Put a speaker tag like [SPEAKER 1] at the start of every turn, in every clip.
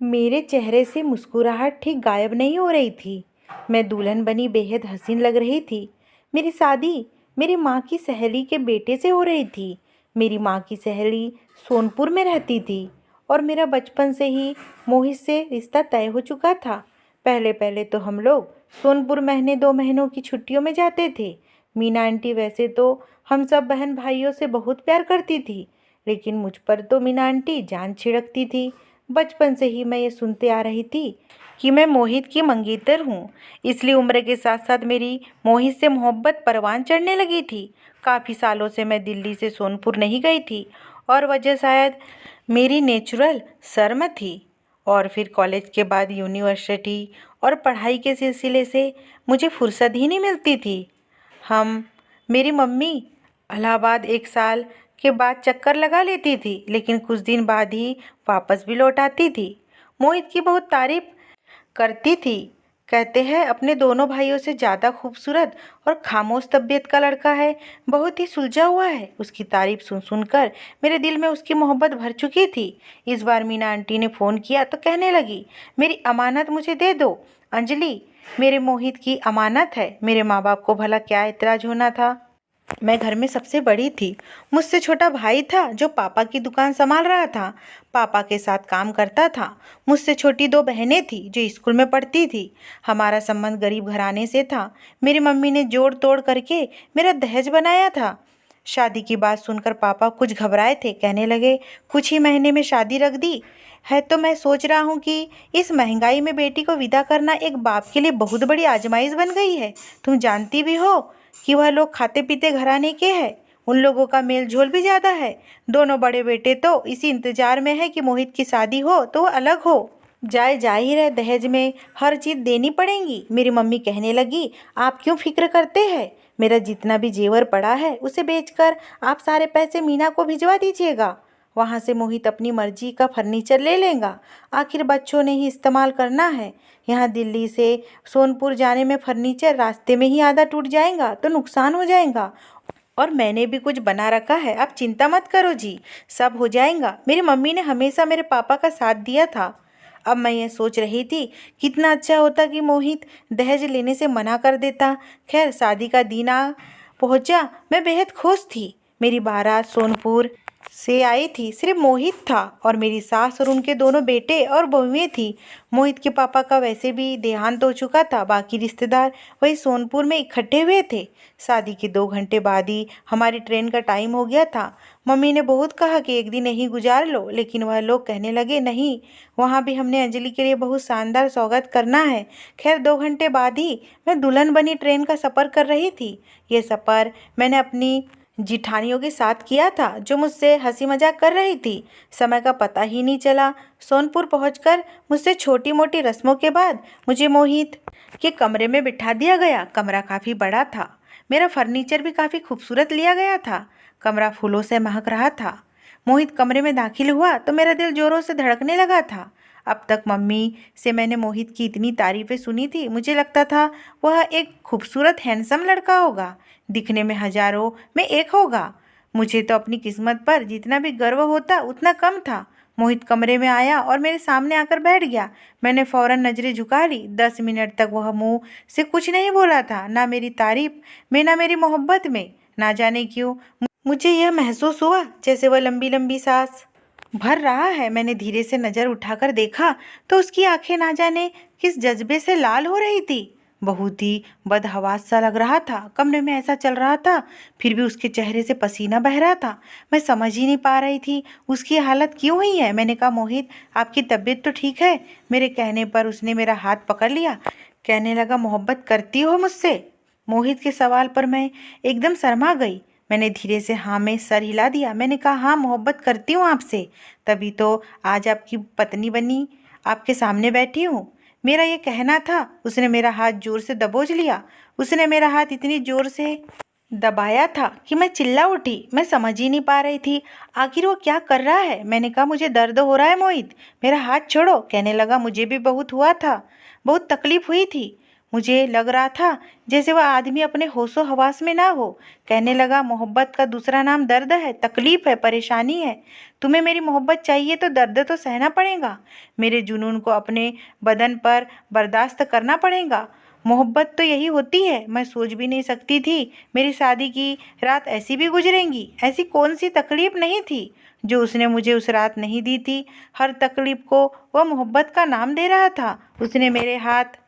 [SPEAKER 1] मेरे चेहरे से मुस्कुराहट ठीक गायब नहीं हो रही थी। मैं दुल्हन बनी बेहद हसीन लग रही थी। मेरी शादी मेरी माँ की सहेली के बेटे से हो रही थी। मेरी माँ की सहेली सोनपुर में रहती थी और मेरा बचपन से ही मोहित से रिश्ता तय हो चुका था। पहले पहले तो हम लोग सोनपुर महीने 2 महीनों की छुट्टियों में जाते थे। मीना आंटी वैसे तो हम सब बहन भाइयों से बहुत प्यार करती थी, लेकिन मुझ पर तो मीना आंटी जान छिड़कती थी। बचपन से ही मैं ये सुनते आ रही थी कि मैं मोहित की मंगेतर हूँ, इसलिए उम्र के साथ साथ मेरी मोहित से मोहब्बत परवान चढ़ने लगी थी। काफ़ी सालों से मैं दिल्ली से सोनपुर नहीं गई थी और वजह शायद मेरी नेचुरल शर्म थी। और फिर कॉलेज के बाद यूनिवर्सिटी और पढ़ाई के सिलसिले से मुझे फुर्सत ही नहीं मिलती थी। हम मेरी मम्मी इलाहाबाद 1 साल के बाद चक्कर लगा लेती थी, लेकिन कुछ दिन बाद ही वापस भी लौट आती थी। मोहित की बहुत तारीफ करती थी। कहते हैं अपने दोनों भाइयों से ज़्यादा खूबसूरत और खामोश तबीयत का लड़का है, बहुत ही सुलझा हुआ है। उसकी तारीफ सुन सुनकर मेरे दिल में उसकी मोहब्बत भर चुकी थी। इस बार मीना आंटी ने फ़ोन किया तो कहने लगी, मेरी अमानत मुझे दे दो अंजलि, मेरे मोहित की अमानत है। मेरे माँ बाप को भला क्या एतराज़ होना था। मैं घर में सबसे बड़ी थी। मुझसे छोटा भाई था जो पापा की दुकान संभाल रहा था, पापा के साथ काम करता था। मुझसे छोटी 2 बहनें थी जो स्कूल में पढ़ती थी। हमारा संबंध गरीब घराने से था। मेरी मम्मी ने जोड़ तोड़ करके मेरा दहेज बनाया था। शादी की बात सुनकर पापा कुछ घबराए थे, कहने लगे कुछ ही महीने में शादी रख दी है तो मैं सोच रहा हूँ कि इस महंगाई में बेटी को विदा करना एक बाप के लिए बहुत बड़ी आजमाइश बन गई है। तुम जानती भी हो कि वह लोग खाते पीते घराने के हैं, उन लोगों का मेल झोल भी ज़्यादा है। दोनों बड़े बेटे तो इसी इंतजार में है कि मोहित की शादी हो तो वह अलग हो जाए। जाहिर है दहेज में हर चीज़ देनी पड़ेगी। मेरी मम्मी कहने लगी, आप क्यों फिक्र करते हैं, मेरा जितना भी जेवर पड़ा है उसे बेचकर आप सारे पैसे मीना को भिजवा दीजिएगा। वहाँ से मोहित अपनी मर्जी का फर्नीचर ले लेगा, आखिर बच्चों ने ही इस्तेमाल करना है। यहाँ दिल्ली से सोनपुर जाने में फर्नीचर रास्ते में ही आधा टूट जाएगा तो नुकसान हो जाएगा। और मैंने भी कुछ बना रखा है, आप चिंता मत करो जी, सब हो जाएगा। मेरी मम्मी ने हमेशा मेरे पापा का साथ दिया था। अब मैं ये सोच रही थी कितना अच्छा होता कि मोहित दहेज लेने से मना कर देता। खैर शादी का दिन आ पहुंचा। मैं बेहद खुश थी। मेरी बारात सोनपुर से आई थी। सिर्फ मोहित था और मेरी सास और उनके दोनों बेटे और बहुएं थी। मोहित के पापा का वैसे भी देहांत हो चुका था। बाकी रिश्तेदार वही सोनपुर में इकट्ठे हुए थे। शादी के 2 घंटे बाद ही हमारी ट्रेन का टाइम हो गया था। मम्मी ने बहुत कहा कि एक दिन यहीं गुजार लो, लेकिन वह लोग कहने लगे नहीं, वहाँ भी हमने अंजलि के लिए बहुत शानदार स्वागत करना है। खैर 2 घंटे बाद ही मैं दुल्हन बनी ट्रेन का सफ़र कर रही थी। ये सफ़र मैंने अपनी जिठानियों के साथ किया था जो मुझसे हंसी मजाक कर रही थी। समय का पता ही नहीं चला। सोनपुर पहुंचकर मुझसे छोटी मोटी रस्मों के बाद मुझे मोहित के कमरे में बिठा दिया गया। कमरा काफ़ी बड़ा था। मेरा फर्नीचर भी काफ़ी खूबसूरत लिया गया था। कमरा फूलों से महक रहा था। मोहित कमरे में दाखिल हुआ तो मेरा दिल जोरों से धड़कने लगा था। अब तक मम्मी से मैंने मोहित की इतनी तारीफ़ें सुनी थी, मुझे लगता था वह एक खूबसूरत हैंडसम लड़का होगा, दिखने में हजारों में एक होगा। मुझे तो अपनी किस्मत पर जितना भी गर्व होता उतना कम था। मोहित कमरे में आया और मेरे सामने आकर बैठ गया। मैंने फ़ौरन नज़रें झुका ली। 10 मिनट तक वह मुंह से कुछ नहीं बोला था, ना मेरी तारीफ में ना मेरी मोहब्बत में। ना जाने क्यों मुझे यह महसूस हुआ जैसे वह लंबी लंबी सांस भर रहा है। मैंने धीरे से नज़र उठाकर देखा तो उसकी आंखें ना जाने किस जज्बे से लाल हो रही थी। बहुत ही बदहवास सा लग रहा था। कमरे में ऐसा चल रहा था, फिर भी उसके चेहरे से पसीना बह रहा था। मैं समझ ही नहीं पा रही थी उसकी हालत क्यों हुई है। मैंने कहा, मोहित आपकी तबीयत तो ठीक है? मेरे कहने पर उसने मेरा हाथ पकड़ लिया। कहने लगा, मोहब्बत करती हो मुझसे? मोहित के सवाल पर मैं एकदम शर्मा गई। मैंने धीरे से हाँ में सर हिला दिया। मैंने कहा, हाँ मोहब्बत करती हूँ आपसे, तभी तो आज आपकी पत्नी बनी आपके सामने बैठी हूँ। मेरा ये कहना था। उसने मेरा हाथ जोर से दबोच लिया। उसने मेरा हाथ इतनी जोर से दबाया था कि मैं चिल्ला उठी। मैं समझ ही नहीं पा रही थी आखिर वो क्या कर रहा है। मैंने कहा, मुझे दर्द हो रहा है मोहित, मेरा हाथ छोड़ो। कहने लगा, मुझे भी बहुत हुआ था, बहुत तकलीफ हुई थी। मुझे लग रहा था जैसे वह आदमी अपने होशो हवास में ना हो। कहने लगा, मोहब्बत का दूसरा नाम दर्द है, तकलीफ है, परेशानी है। तुम्हें मेरी मोहब्बत चाहिए तो दर्द तो सहना पड़ेगा। मेरे जुनून को अपने बदन पर बर्दाश्त करना पड़ेगा। मोहब्बत तो यही होती है। मैं सोच भी नहीं सकती थी मेरी शादी की रात ऐसी भी गुजरेंगी। ऐसी कौन सी तकलीफ नहीं थी जो उसने मुझे उस रात नहीं दी थी। हर तकलीफ को वह मोहब्बत का नाम दे रहा था। उसने मेरे हाथ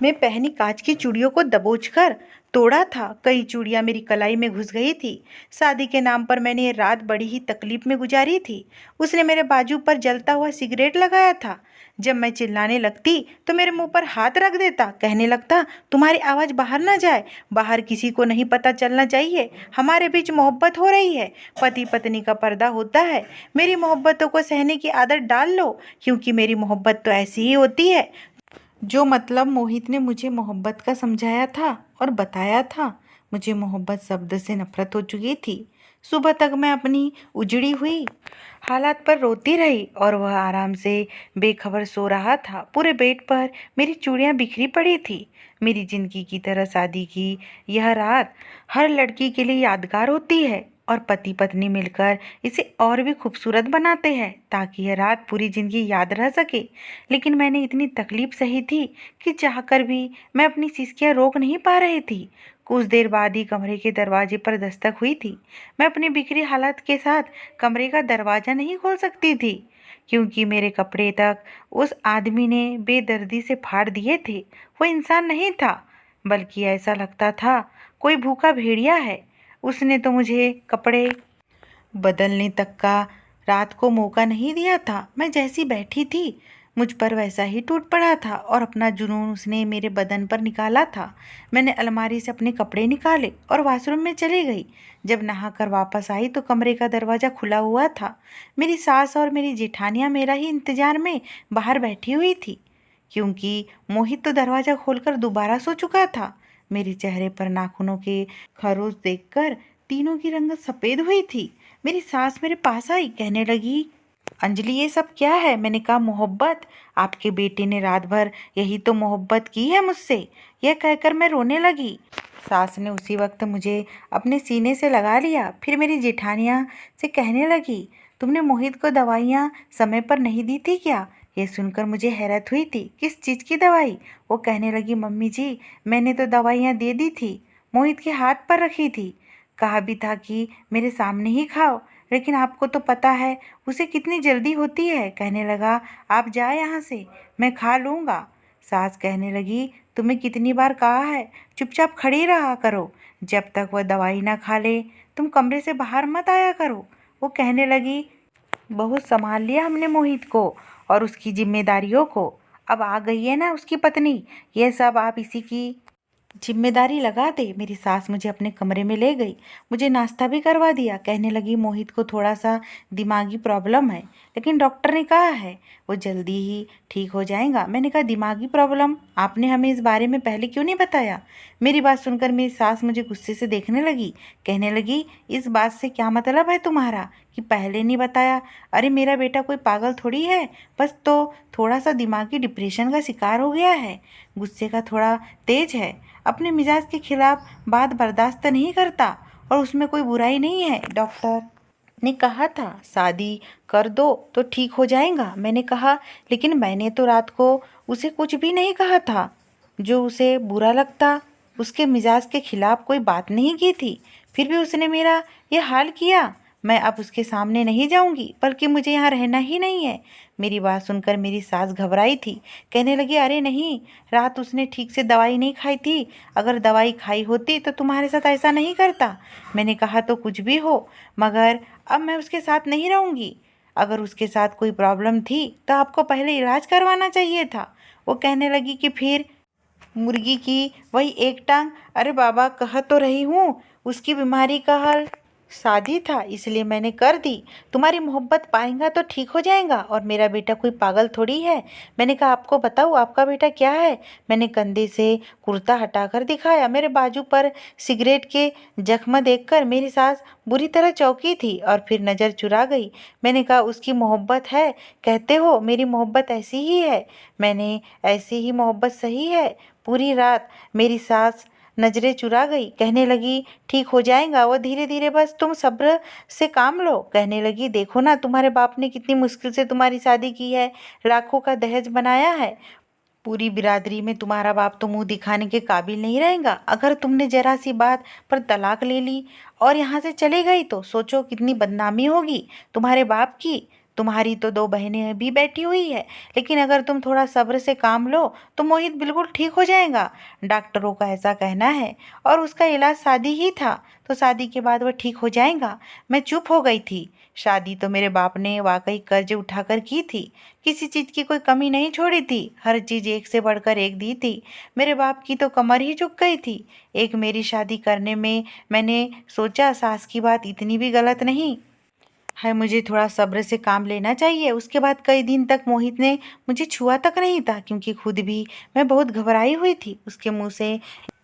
[SPEAKER 1] में पहनी कांच की चूड़ियों को दबोचकर तोड़ा था। कई चूड़ियां मेरी कलाई में घुस गई थी। शादी के नाम पर मैंने ये रात बड़ी ही तकलीफ में गुजारी थी। उसने मेरे बाजू पर जलता हुआ सिगरेट लगाया था। जब मैं चिल्लाने लगती तो मेरे मुंह पर हाथ रख देता। कहने लगता, तुम्हारी आवाज़ बाहर ना जाए, बाहर किसी को नहीं पता चलना चाहिए। हमारे बीच मोहब्बत हो रही है, पति पत्नी का पर्दा होता है। मेरी मोहब्बतों को सहने की आदत डाल लो, क्योंकि मेरी मोहब्बत तो ऐसी ही होती है। जो मतलब मोहित ने मुझे मोहब्बत का समझाया था और बताया था, मुझे मोहब्बत शब्द से नफरत हो चुकी थी। सुबह तक मैं अपनी उजड़ी हुई हालात पर रोती रही और वह आराम से बेखबर सो रहा था। पूरे बेड पर मेरी चूड़ियां बिखरी पड़ी थी। मेरी जिंदगी की तरह शादी की यह रात हर लड़की के लिए यादगार होती है और पति पत्नी मिलकर इसे और भी खूबसूरत बनाते हैं ताकि यह रात पूरी जिंदगी याद रह सके। लेकिन मैंने इतनी तकलीफ सही थी कि चाहकर भी मैं अपनी सिसकियां रोक नहीं पा रही थी। कुछ देर बाद ही कमरे के दरवाजे पर दस्तक हुई थी। मैं अपनी बिखरी हालत के साथ कमरे का दरवाज़ा नहीं खोल सकती थी, क्योंकि मेरे कपड़े तक उस आदमी ने बेदर्दी से फाड़ दिए थे। वो इंसान नहीं था, बल्कि ऐसा लगता था कोई भूखा भेड़िया है। उसने तो मुझे कपड़े बदलने तक का रात को मौका नहीं दिया था। मैं जैसी बैठी थी मुझ पर वैसा ही टूट पड़ा था और अपना जुनून उसने मेरे बदन पर निकाला था। मैंने अलमारी से अपने कपड़े निकाले और वॉशरूम में चली गई। जब नहाकर वापस आई तो कमरे का दरवाज़ा खुला हुआ था। मेरी सास और मेरी जेठानियाँ मेरा ही इंतजार में बाहर बैठी हुई थी, क्योंकि मोहित तो दरवाज़ा खोलकर दोबारा सो चुका था। मेरे चेहरे पर नाखूनों के खरोच देखकर तीनों की रंगत सफ़ेद हुई थी। मेरी सास मेरे पास आई, कहने लगी, अंजलि ये सब क्या है? मैंने कहा, मोहब्बत। आपके बेटे ने रात भर यही तो मोहब्बत की है मुझसे। यह कहकर मैं रोने लगी। सास ने उसी वक्त मुझे अपने सीने से लगा लिया। फिर मेरी जेठानियाँ से कहने लगी, तुमने मोहित को दवाइयाँ समय पर नहीं दी थी क्या? ये सुनकर मुझे हैरत हुई थी। किस चीज़ की दवाई? वो कहने लगी, मम्मी जी मैंने तो दवाइयाँ दे दी थी, मोहित के हाथ पर रखी थी। कहा भी था कि मेरे सामने ही खाओ, लेकिन आपको तो पता है उसे कितनी जल्दी होती है। कहने लगा, आप जाए यहाँ से, मैं खा लूँगा। सास कहने लगी, तुम्हें कितनी बार कहा है चुपचाप खड़ी रहा करो, जब तक वह दवाई ना खा ले तुम कमरे से बाहर मत आया करो। वो कहने लगी, बहुत संभाल लिया हमने मोहित को और उसकी जिम्मेदारियों को। अब आ गई है ना उसकी पत्नी, यह सब आप इसी की जिम्मेदारी लगा दे। मेरी सास मुझे अपने कमरे में ले गई, मुझे नाश्ता भी करवा दिया। कहने लगी, मोहित को थोड़ा सा दिमागी प्रॉब्लम है, लेकिन डॉक्टर ने कहा है वो जल्दी ही ठीक हो जाएगा। मैंने कहा, दिमागी प्रॉब्लम? आपने हमें इस बारे में पहले क्यों नहीं बताया? मेरी बात सुनकर मेरी सास मुझे गुस्से से देखने लगी। कहने लगी, इस बात से क्या मतलब है तुम्हारा कि पहले नहीं बताया? अरे मेरा बेटा कोई पागल थोड़ी है, बस तो थोड़ा सा दिमागी डिप्रेशन का शिकार हो गया है। गुस्से का थोड़ा तेज है, अपने मिजाज के खिलाफ बात बर्दाश्त नहीं करता और उसमें कोई बुराई नहीं है। डॉक्टर ने कहा था शादी कर दो तो ठीक हो जाएगा। मैंने कहा, लेकिन मैंने तो रात को उसे कुछ भी नहीं कहा था जो उसे बुरा लगता। उसके मिजाज के खिलाफ कोई बात नहीं की थी, फिर भी उसने मेरा यह हाल किया। मैं अब उसके सामने नहीं जाऊंगी, बल्कि मुझे यहाँ रहना ही नहीं है। मेरी बात सुनकर मेरी सास घबराई थी। कहने लगी, अरे नहीं, रात उसने ठीक से दवाई नहीं खाई थी। अगर दवाई खाई होती तो तुम्हारे साथ ऐसा नहीं करता। मैंने कहा, तो कुछ भी हो, मगर अब मैं उसके साथ नहीं रहूँगी। अगर उसके साथ कोई प्रॉब्लम थी तो आपको पहले इलाज करवाना चाहिए था। वो कहने लगी कि फिर मुर्गी की वही एक टांग। अरे बाबा, कह तो रही हूँ उसकी बीमारी का हल शादी था इसलिए मैंने कर दी। तुम्हारी मोहब्बत पाएगा तो ठीक हो जाएगा, और मेरा बेटा कोई पागल थोड़ी है। मैंने कहा आपको बताऊँ आपका बेटा क्या है। मैंने कंधे से कुर्ता हटाकर दिखाया। मेरे बाजू पर सिगरेट के जख्म देखकर मेरी सास बुरी तरह चौंकी थी और फिर नज़र चुरा गई। मैंने कहा उसकी मोहब्बत है कहते हो, मेरी मोहब्बत ऐसी ही है। मैंने ऐसी ही मोहब्बत सही है। पूरी रात मेरी सास नजरें चुरा गई। कहने लगी ठीक हो जाएगा वो धीरे धीरे, बस तुम सब्र से काम लो। कहने लगी देखो ना तुम्हारे बाप ने कितनी मुश्किल से तुम्हारी शादी की है, लाखों का दहेज बनाया है। पूरी बिरादरी में तुम्हारा बाप तो मुंह दिखाने के काबिल नहीं रहेगा। अगर तुमने जरा सी बात पर तलाक ले ली और यहाँ से चले गई तो सोचो कितनी बदनामी होगी तुम्हारे बाप की। तुम्हारी तो 2 बहनें भी बैठी हुई है, लेकिन अगर तुम थोड़ा सब्र से काम लो तो मोहित बिल्कुल ठीक हो जाएगा। डॉक्टरों का ऐसा कहना है, और उसका इलाज शादी ही था, तो शादी के बाद वह ठीक हो जाएगा। मैं चुप हो गई थी। शादी तो मेरे बाप ने वाकई कर्ज उठाकर की थी, किसी चीज़ की कोई कमी नहीं छोड़ी थी, हर चीज़ एक से बढ़कर एक दी थी। मेरे बाप की तो कमर ही झुक गई थी। एक मेरी शादी करने में मैंने सोचा सास की बात इतनी भी गलत नहीं है, मुझे थोड़ा सब्र से काम लेना चाहिए। उसके बाद कई दिन तक मोहित ने मुझे छुआ तक नहीं था, क्योंकि खुद भी मैं बहुत घबराई हुई थी। उसके मुंह से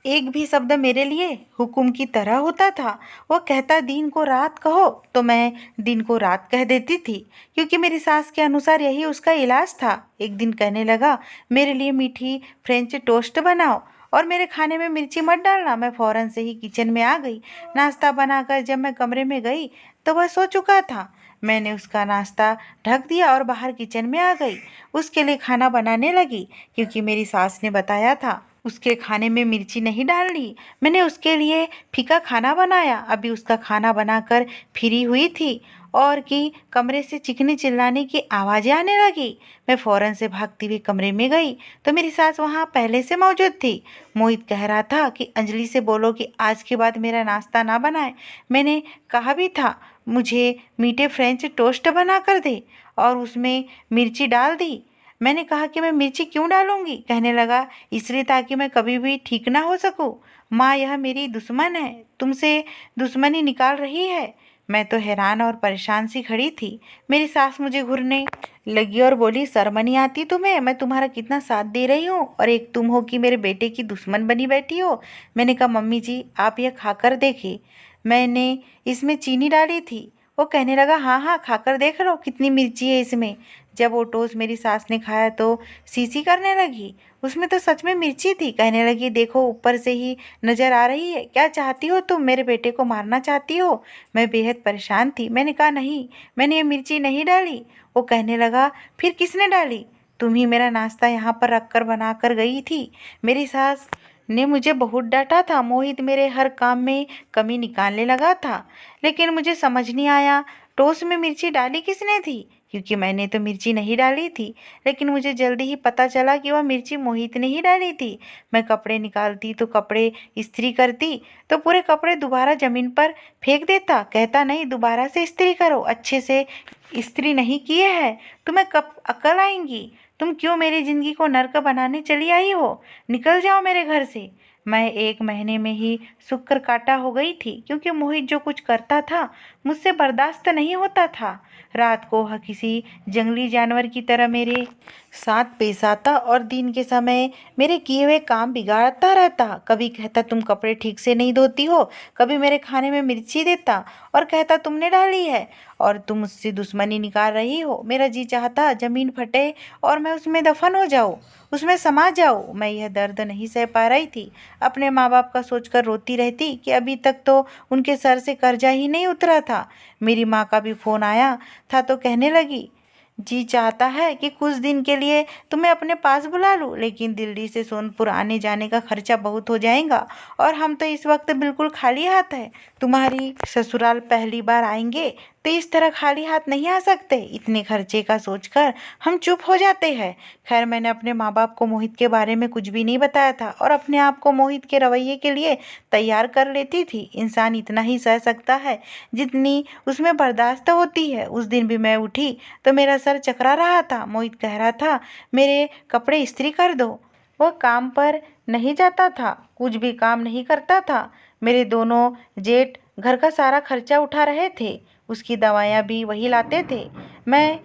[SPEAKER 1] एक भी शब्द मेरे लिए हुक्म की तरह होता था। वो कहता दिन को रात कहो, तो मैं दिन को रात कह देती थी, क्योंकि मेरी सास के अनुसार यही उसका इलाज था। एक दिन कहने लगा मेरे लिए मीठी फ्रेंच टोस्ट बनाओ और मेरे खाने में मिर्ची मत डालना। मैं फौरन से ही किचन में आ गई। नाश्ता बनाकर जब मैं कमरे में गई तो वह सो चुका था। मैंने उसका नाश्ता ढक दिया और बाहर किचन में आ गई। उसके लिए खाना बनाने लगी, क्योंकि मेरी सास ने बताया था उसके खाने में मिर्ची नहीं डालनी। मैंने उसके लिए फीका खाना बनाया। अभी उसका खाना बनाकर फ्री हुई थी और कि कमरे से चीखने चिल्लाने की आवाज़ें आने लगी। मैं फ़ौरन से भागती हुई कमरे में गई तो मेरी सास वहाँ पहले से मौजूद थी। मोहित कह रहा था कि अंजलि से बोलो कि आज के बाद मेरा नाश्ता ना बनाए। मैंने कहा भी था मुझे मीठे फ्रेंच टोस्ट बना कर दे और उसमें मिर्ची डाल दी। मैंने कहा कि मैं मिर्ची क्यों डालूंगी। कहने लगा इसलिए ताकि मैं कभी भी ठीक ना हो सकूं। माँ यह मेरी दुश्मन है, तुमसे दुश्मनी निकाल रही है। मैं तो हैरान और परेशान सी खड़ी थी। मेरी सास मुझे घूरने लगी और बोली शर्म नहीं आती तुम्हें, मैं तुम्हारा कितना साथ दे रही हूँ और एक तुम हो कि मेरे बेटे की दुश्मन बनी बैठी हो। मैंने कहा मम्मी जी आप यह खाकर देखिए, मैंने इसमें चीनी डाली थी। वो कहने लगा हाँ हाँ खाकर देख लो कितनी मिर्ची है इसमें। जब वो टोस्ट मेरी सास ने खाया तो सीसी करने लगी। उसमें तो सच में मिर्ची थी। कहने लगी देखो ऊपर से ही नजर आ रही है। क्या चाहती हो तुम, मेरे बेटे को मारना चाहती हो। मैं बेहद परेशान थी। मैंने कहा नहीं मैंने ये मिर्ची नहीं डाली। वो कहने लगा फिर किसने डाली। तुम ही मेरा नाश्ता यहाँ पर रख कर बना कर गई थी। मेरी सास ने मुझे बहुत डांटा था। मोहित मेरे हर काम में कमी निकालने लगा था, लेकिन मुझे समझ नहीं आया टोस्ट में मिर्ची डाली किसने थी, क्योंकि मैंने तो मिर्ची नहीं डाली थी। लेकिन मुझे जल्दी ही पता चला कि वह मिर्ची मोहित ने ही डाली थी। मैं कपड़े निकालती तो कपड़े इस्त्री करती तो पूरे कपड़े दोबारा ज़मीन पर फेंक देता। कहता नहीं दोबारा से इस्त्री करो, अच्छे से इस्त्री नहीं किए है, तुम्हें कब अकल आएंगी। तुम क्यों मेरी ज़िंदगी को नर्क बनाने चली आई हो, निकल जाओ मेरे घर से। मैं 1 महीने में ही शुक्र काटा हो गई थी, क्योंकि मोहित जो कुछ करता था मुझसे बर्दाश्त नहीं होता था। रात को वह किसी जंगली जानवर की तरह मेरे साथ पेश आता और दिन के समय मेरे किए हुए काम बिगाड़ता रहता। कभी कहता तुम कपड़े ठीक से नहीं धोती हो, कभी मेरे खाने में मिर्ची देता और कहता तुमने डाली है और तुम मुझसे दुश्मनी निकाल रही हो। मेरा जी चाहता ज़मीन फटे और मैं उसमें दफन हो जाऊँ, उसमें समा जाऊँ। मैं यह दर्द नहीं सह पा रही थी। अपने माँ बाप का सोचकर रोती रहती कि अभी तक तो उनके सर से कर्जा ही नहीं उतरा था। मेरी माँ का भी फ़ोन आया था तो कहने लगी जी चाहता है कि कुछ दिन के लिए तुम्हें अपने पास बुला लूँ, लेकिन दिल्ली से सोनपुर आने जाने का खर्चा बहुत हो जाएगा और हम तो इस वक्त बिल्कुल खाली हाथ है। तुम्हारी ससुराल पहली बार आएंगे तो इस तरह खाली हाथ नहीं आ सकते। इतने खर्चे का सोचकर हम चुप हो जाते हैं। खैर मैंने अपने माँ बाप को मोहित के बारे में कुछ भी नहीं बताया था और अपने आप को मोहित के रवैये के लिए तैयार कर लेती थी। इंसान इतना ही सह सकता है जितनी उसमें बर्दाश्त होती है। उस दिन भी मैं उठी तो मेरा सर चकरा रहा था। मोहित कह रहा था मेरे कपड़े इस्त्री कर दो। वह काम पर नहीं जाता था, कुछ भी काम नहीं करता था। मेरे दोनों जेठ घर का सारा खर्चा उठा रहे थे, उसकी दवाइयाँ भी वही लाते थे। मैं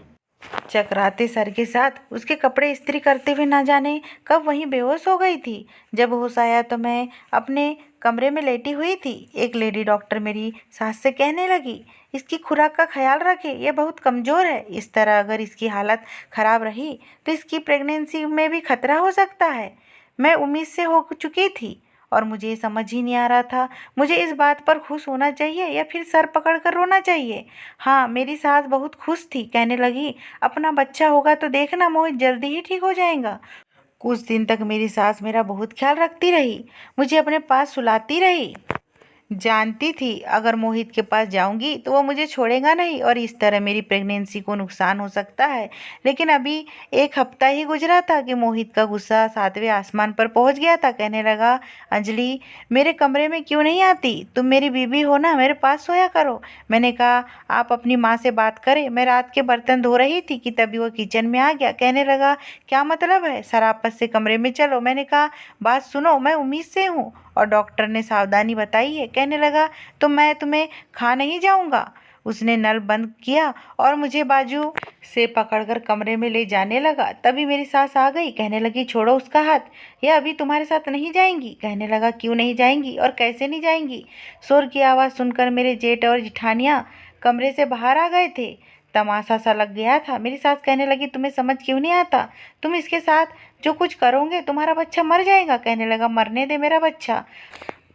[SPEAKER 1] चकराते सर के साथ उसके कपड़े इस्त्री करते हुए ना जाने कब वहीं बेहोश हो गई थी। जब होश आया तो मैं अपने कमरे में लेटी हुई थी। एक लेडी डॉक्टर मेरी सास से कहने लगी, इसकी खुराक का ख्याल रखें, यह बहुत कमज़ोर है। इस तरह अगर इसकी हालत ख़राब रही तो इसकी प्रेगनेंसी में भी खतरा हो सकता है। मैं उम्मीद से हो चुकी थी और मुझे समझ ही नहीं आ रहा था, मुझे इस बात पर खुश होना चाहिए या फिर सर पकड़ कर रोना चाहिए। हाँ, मेरी सास बहुत खुश थी, कहने लगी, अपना बच्चा होगा तो देखना मोहित जल्दी ही ठीक हो जाएगा। कुछ दिन तक मेरी सास मेरा बहुत ख्याल रखती रही, मुझे अपने पास सुलाती रही। जानती थी अगर मोहित के पास जाऊंगी तो वो मुझे छोड़ेगा नहीं और इस तरह मेरी प्रेगनेंसी को नुकसान हो सकता है। लेकिन अभी एक हफ्ता ही गुजरा था कि मोहित का गुस्सा 7वें आसमान पर पहुंच गया था। कहने लगा, अंजलि मेरे कमरे में क्यों नहीं आती? तुम मेरी बीवी हो ना, मेरे पास सोया करो। मैंने कहा, आप अपनी माँ से बात करें। मैं रात के बर्तन धो रही थी कि तभी वो किचन में आ गया। कहने लगा, क्या मतलब है? शराफत से कमरे में चलो। मैंने कहा, बात सुनो, मैं उम्मीद से हूँ और डॉक्टर ने सावधानी बताई है। कहने लगा, तो मैं तुम्हें खा नहीं जाऊंगा। उसने नल बंद किया और मुझे बाजू से पकड़कर कमरे में ले जाने लगा। तभी मेरी सास आ गई, कहने लगी, छोड़ो उसका हाथ, यह अभी तुम्हारे साथ नहीं जाएंगी। कहने लगा, क्यों नहीं जाएंगी और कैसे नहीं जाएंगी? शोर की आवाज़ सुनकर मेरे जेठ और जिठानियाँ कमरे से बाहर आ गए थे। तमाशा सा लग गया था। मेरी सास कहने लगी, तुम्हें समझ क्यों नहीं आता? तुम इसके साथ जो कुछ करोगे तुम्हारा बच्चा मर जाएगा। कहने लगा, मरने दे मेरा बच्चा,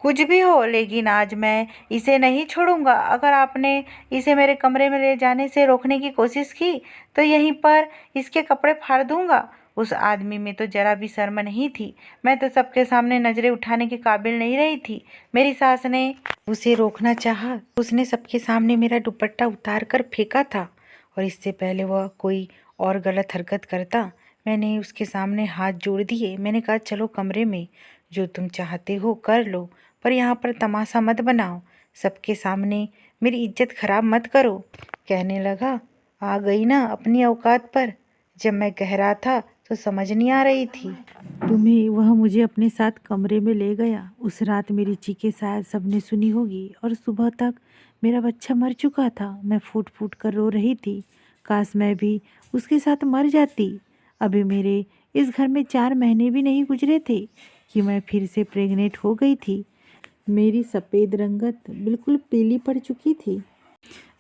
[SPEAKER 1] कुछ भी हो, लेकिन आज मैं इसे नहीं छोड़ूंगा। अगर आपने इसे मेरे कमरे में ले जाने से रोकने की कोशिश की तो यहीं पर इसके कपड़े फाड़ दूंगा। उस आदमी में तो जरा भी शर्म नहीं थी। मैं तो सबके सामने नजरें उठाने के काबिल नहीं रही थी। मेरी सास ने उसे रोकना चाहा, उसने सबके सामने मेरा दुपट्टा उतार कर फेंका था और इससे पहले वह कोई और गलत हरकत करता मैंने उसके सामने हाथ जोड़ दिए। मैंने कहा, चलो कमरे में, जो तुम चाहते हो कर लो, पर यहाँ पर तमाशा मत बनाओ, सबके सामने मेरी इज्जत खराब मत करो। कहने लगा, आ गई ना अपनी औकात पर? जब मैं कह रहा था तो समझ नहीं आ रही थी तुम्हें। वह मुझे अपने साथ कमरे में ले गया। उस रात मेरी चीखें शायद सबने सुनी होगी और सुबह तक मेरा बच्चा मर चुका था। मैं फूट फूट कर रो रही थी, काश मैं भी उसके साथ मर जाती। अभी मेरे इस घर में 4 महीने भी नहीं गुजरे थे कि मैं फिर से प्रेग्नेंट हो गई थी। मेरी सफ़ेद रंगत बिल्कुल पीली पड़ चुकी थी।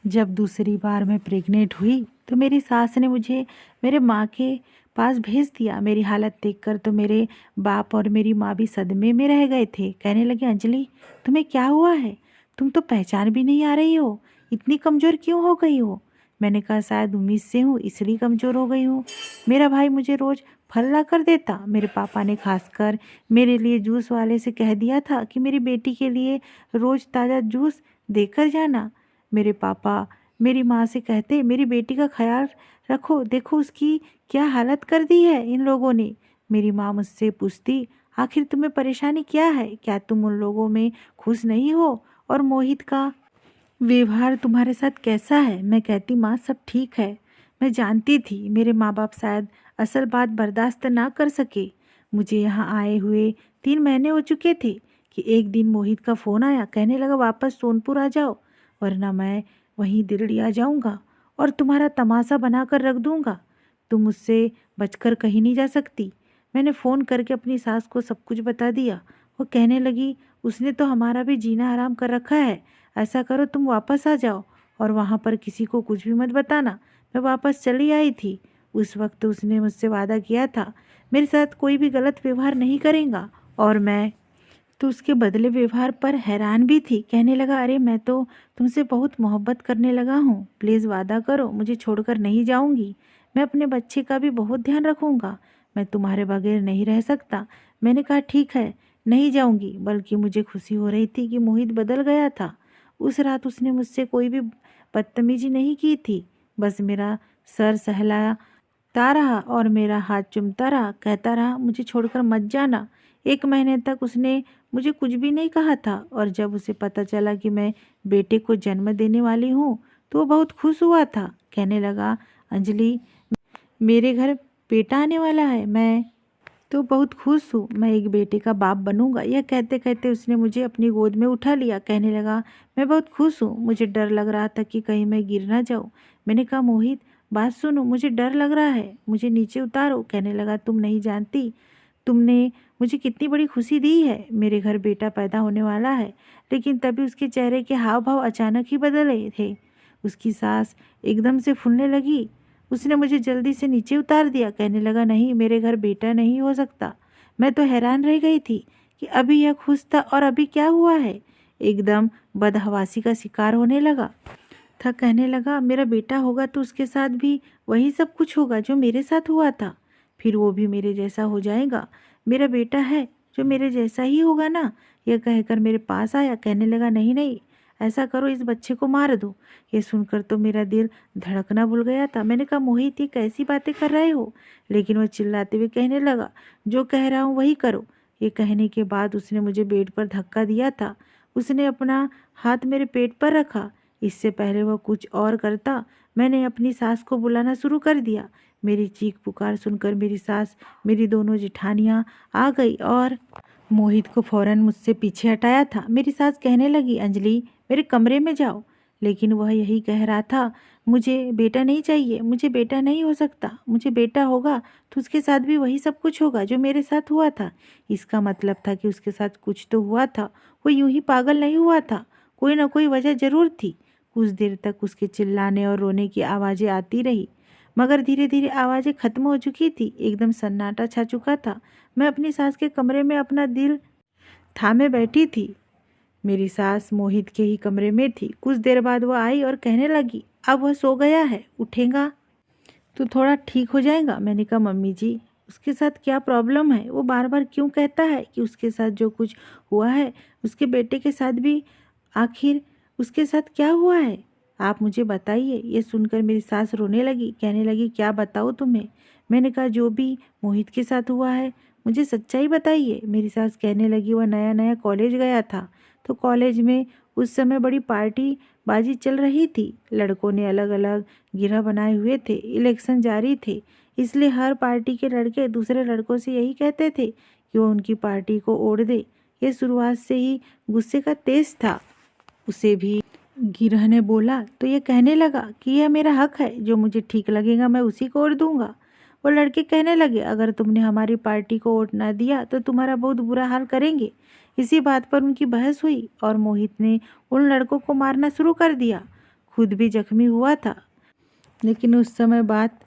[SPEAKER 1] जब दूसरी बार मैं प्रेग्नेंट हुई तो मेरी सास ने मुझे मेरे माँ के पास भेज दिया। मेरी हालत देखकर तो मेरे बाप और मेरी माँ भी सदमे में रह गए थे। कहने लगे, अंजलि तुम्हें क्या हुआ है? तुम तो पहचान भी नहीं आ रही हो, इतनी कमज़ोर क्यों हो गई हो? मैंने कहा, शायद उम्मीद से हूँ इसलिए कमज़ोर हो गई हूँ। मेरा भाई मुझे रोज़ फल ला कर देता। मेरे पापा ने खासकर मेरे लिए जूस वाले से कह दिया था कि मेरी बेटी के लिए रोज़ ताज़ा जूस देकर जाना। मेरे पापा मेरी माँ से कहते, मेरी बेटी का ख्याल रखो, देखो उसकी क्या हालत कर दी है इन लोगों ने। मेरी माँ मुझसे पूछती, आखिर तुम्हें परेशानी क्या है? क्या तुम उन लोगों में खुश नहीं हो? और मोहित का व्यवहार तुम्हारे साथ कैसा है? मैं कहती, माँ सब ठीक है। मैं जानती थी मेरे माँ बाप शायद असल बात बर्दाश्त ना कर सके। मुझे यहाँ आए हुए 3 महीने हो चुके थे कि एक दिन मोहित का फ़ोन आया। कहने लगा, वापस सोनपुर आ जाओ वरना मैं वहीं दिल्ली आ जाऊँगा और तुम्हारा तमाशा बना कर रख दूँगा। तुम मुझसे बचकर कहीं नहीं जा सकती। मैंने फ़ोन करके अपनी सास को सब कुछ बता दिया। वो कहने लगी, उसने तो हमारा भी जीना हराम कर रखा है। ऐसा करो तुम वापस आ जाओ और वहाँ पर किसी को कुछ भी मत बताना। मैं वापस चली आई थी। उस वक्त उसने मुझसे वादा किया था मेरे साथ कोई भी गलत व्यवहार नहीं करेगा और मैं तो उसके बदले व्यवहार पर हैरान भी थी। कहने लगा, अरे मैं तो तुमसे बहुत मोहब्बत करने लगा हूँ, प्लीज़ वादा करो मुझे छोड़कर नहीं जाऊँगी। मैं अपने बच्चे का भी बहुत ध्यान रखूँगा, मैं तुम्हारे बगैर नहीं रह सकता। मैंने कहा, ठीक है नहीं जाऊँगी। बल्कि मुझे खुशी हो रही थी कि मोहित बदल गया था। उस रात उसने मुझसे कोई भी बदतमीजी नहीं की थी, बस मेरा सर सहलाता रहा और मेरा हाथ चूमता रहा, कहता रहा, मुझे छोड़कर मत जाना। 1 महीने तक उसने मुझे कुछ भी नहीं कहा था और जब उसे पता चला कि मैं बेटे को जन्म देने वाली हूँ तो वो बहुत खुश हुआ था। कहने लगा, अंजलि मेरे घर बेटा आने वाला है, मैं तो बहुत खुश हूँ, मैं एक बेटे का बाप बनूंगा। यह कहते कहते उसने मुझे अपनी गोद में उठा लिया। कहने लगा, मैं बहुत खुश हूँ, मुझे डर लग रहा था कि कहीं मैं गिर ना जाऊँ। मैंने कहा, मोहित बात सुनो, मुझे डर लग रहा है, मुझे नीचे उतारो। कहने लगा, तुम नहीं जानती, तुमने मुझे कितनी बड़ी खुशी दी है, मेरे घर बेटा पैदा होने वाला है। लेकिन तभी उसके चेहरे के हाव भाव अचानक ही बदल रहे थे। उसकी सांस एकदम से फूलने लगी। उसने मुझे जल्दी से नीचे उतार दिया। कहने लगा, नहीं, मेरे घर बेटा नहीं हो सकता। मैं तो हैरान रह गई थी कि अभी यह खुश था और अभी क्या हुआ है। एकदम बदहवासी का शिकार होने लगा था। कहने लगा, मेरा बेटा होगा तो उसके साथ भी वही सब कुछ होगा जो मेरे साथ हुआ था, फिर वो भी मेरे जैसा हो जाएगा। मेरा बेटा है जो मेरे जैसा ही होगा ना। यह कहकर मेरे पास आया। कहने लगा, नहीं नहीं, ऐसा करो, इस बच्चे को मार दो। ये सुनकर तो मेरा दिल धड़कना भूल गया था। मैंने कहा, मोहित ये कैसी बातें कर रहे हो? लेकिन वह चिल्लाते हुए कहने लगा, जो कह रहा हूँ वही करो। ये कहने के बाद उसने मुझे बेड पर धक्का दिया था। उसने अपना हाथ मेरे पेट पर रखा। इससे पहले वह कुछ और करता, मैंने अपनी सास को बुलाना शुरू कर दिया। मेरी चीख पुकार सुनकर मेरी सास, मेरी दोनों जेठानियाँ आ गई और मोहित को फौरन मुझसे पीछे हटाया था। मेरी सास कहने लगी, अंजलि मेरे कमरे में जाओ। लेकिन वह यही कह रहा था, मुझे बेटा नहीं चाहिए, मुझे बेटा नहीं हो सकता। मुझे बेटा होगा तो उसके साथ भी वही सब कुछ होगा जो मेरे साथ हुआ था। इसका मतलब था कि उसके साथ कुछ तो हुआ था, वो यूं ही पागल नहीं हुआ था, कोई ना कोई वजह जरूर थी। कुछ देर तक उसके चिल्लाने और रोने की आवाज़ें आती रही, मगर धीरे धीरे आवाज़ें खत्म हो चुकी थी। एकदम सन्नाटा छा चुका था। मैं अपनी सास के कमरे में अपना दिल थामे बैठी थी। मेरी सास मोहित के ही कमरे में थी। कुछ देर बाद वह आई और कहने लगी, अब वह सो गया है, उठेगा तो थोड़ा ठीक हो जाएगा। मैंने कहा, मम्मी जी उसके साथ क्या प्रॉब्लम है? वो बार बार क्यों कहता है कि उसके साथ जो कुछ हुआ है उसके बेटे के साथ भी? आखिर उसके साथ क्या हुआ है, आप मुझे बताइए। ये सुनकर मेरी सास रोने लगी। कहने लगी, क्या बताओ तुम्हें? मैंने कहा, जो भी मोहित के साथ हुआ है मुझे सच्चाई बताइए। मेरी सास कहने लगी, वह नया नया कॉलेज गया था तो कॉलेज में उस समय बड़ी पार्टी बाजी चल रही थी। लड़कों ने अलग अलग गिरह बनाए हुए थे, इलेक्शन जारी थे, इसलिए हर पार्टी के लड़के दूसरे लड़कों से यही कहते थे कि वो उनकी पार्टी को ओढ़ दे। ये शुरुआत से ही गुस्से का तेज था। उसे भी गिरह ने बोला तो ये कहने लगा कि यह मेरा हक है, जो मुझे ठीक लगेगा मैं उसी को ओढ़ दूंगा। वो लड़के कहने लगे, अगर तुमने हमारी पार्टी को वोट ना दिया तो तुम्हारा बहुत बुरा हाल करेंगे। इसी बात पर उनकी बहस हुई और मोहित ने उन लड़कों को मारना शुरू कर दिया। खुद भी जख्मी हुआ था। लेकिन उस समय बात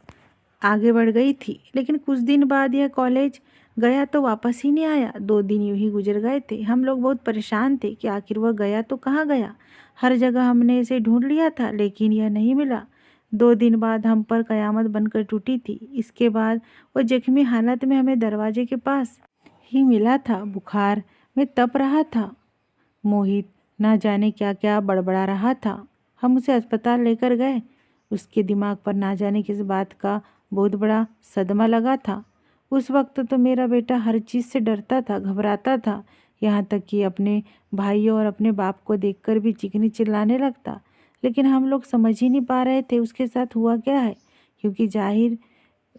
[SPEAKER 1] आगे बढ़ गई थी। लेकिन कुछ दिन बाद यह कॉलेज गया तो वापस ही नहीं आया। 2 दिन यूं ही गुजर गए थे। हम लोग बहुत परेशान थे कि आखिर वह गया तो कहाँ गया। हर जगह हमने इसे ढूंढ लिया था लेकिन यह नहीं मिला। 2 दिन बाद हम पर कयामत बनकर टूटी थी। इसके बाद वह जख्मी हालत में हमें दरवाजे के पास ही मिला था। बुखार में तप रहा था। मोहित ना जाने क्या क्या बड़बड़ा रहा था। हम उसे अस्पताल लेकर गए। उसके दिमाग पर ना जाने किस बात का बहुत बड़ा सदमा लगा था। उस वक्त तो मेरा बेटा हर चीज़ से डरता था, घबराता था, यहाँ तक कि अपने भाइयों और अपने बाप को देखकर भी चीखने चिल्लाने लगता। लेकिन हम लोग समझ ही नहीं पा रहे थे उसके साथ हुआ क्या है, क्योंकि जाहिर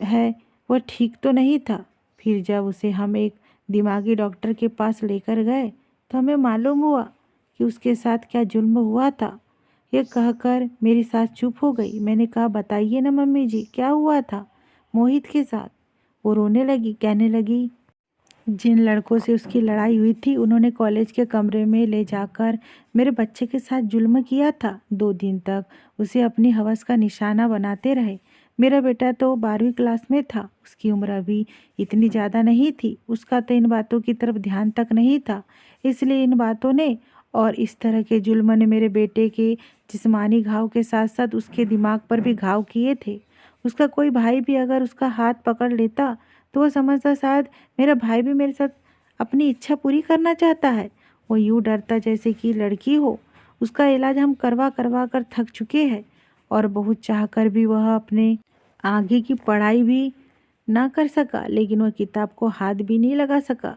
[SPEAKER 1] है वह ठीक तो नहीं था। फिर जब उसे हम एक दिमागी डॉक्टर के पास लेकर गए तो हमें मालूम हुआ कि उसके साथ क्या जुल्म हुआ था। यह कहकर मेरी सास चुप हो गई। मैंने कहा, बताइए ना मम्मी जी, क्या हुआ था मोहित के साथ? वो रोने लगी। कहने लगी, जिन लड़कों से उसकी लड़ाई हुई थी उन्होंने कॉलेज के कमरे में ले जाकर मेरे बच्चे के साथ जुल्म किया था। 2 दिन तक उसे अपनी हवस का निशाना बनाते रहे। मेरा बेटा तो 12वीं क्लास में था। उसकी उम्र अभी इतनी ज़्यादा नहीं थी। उसका तो इन बातों की तरफ ध्यान तक नहीं था। इसलिए इन बातों ने और इस तरह के जुल्म ने मेरे बेटे के जिस्मानी घाव के साथ साथ उसके दिमाग पर भी घाव किए थे। उसका कोई भाई भी अगर उसका हाथ पकड़ लेता तो वो समझता शायद मेरा भाई भी मेरे साथ अपनी इच्छा पूरी करना चाहता है। वो यूँ डरता जैसे कि लड़की हो। उसका इलाज हम करवा करवा कर थक चुके हैं और बहुत चाहकर भी वह अपने आगे की पढ़ाई भी ना कर सका। लेकिन वह किताब को हाथ भी नहीं लगा सका।